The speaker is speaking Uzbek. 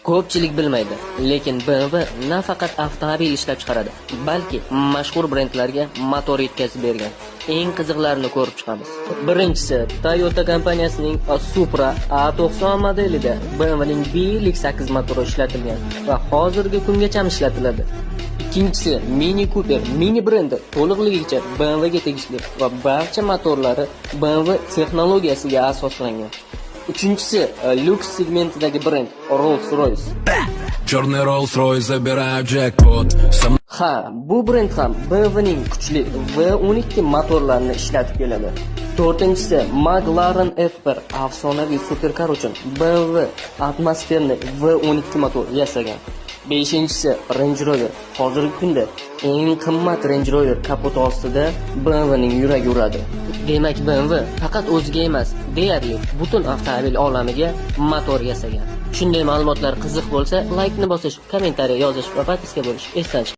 Ko'pchilik bilmaydi, lekin BMW nafaqat avtomobil ishlab chiqaradi, balki mashhur brendlarga motor yetkazib bergan. Eng qiziqlarini ko'rib chiqamiz. Birinchisi, Toyota kompaniyasining Supra A90 modelida BMWning V8 motori ishlatilgan va hozirgi kungacha ishlatiladi. Ikkinchisi, Mini Cooper mini brendi to'liqligicha BMWga tegishli va barcha motorlari BMW texnologiyasiga asoslangan. Uchinchisi, lyuks segmentidagi brend Rolls-Royce. Черный Rolls-Royce забирает jackpot. Ha, bu brend ham BMWning kuchli V12 motorlarini ishlatib keladi. To'rtinchisi, McLaren F1 afsonaviy superkar uchun BMW atmosferli V12 motor yasagan. Beshinchisi, Range Rover. Hozirgi kunda eng qimmat Range Rover kapoti ostida BMWning yuragi uradi. Demak, BMW faqat o'ziga emas, deyarli butun avtomobil olamiga motor yasagan. Shunday ma'lumotlar qiziq bo'lsa, like ni bosish, kommentariy yozish va podpiska bo'lish esdan chiqmang.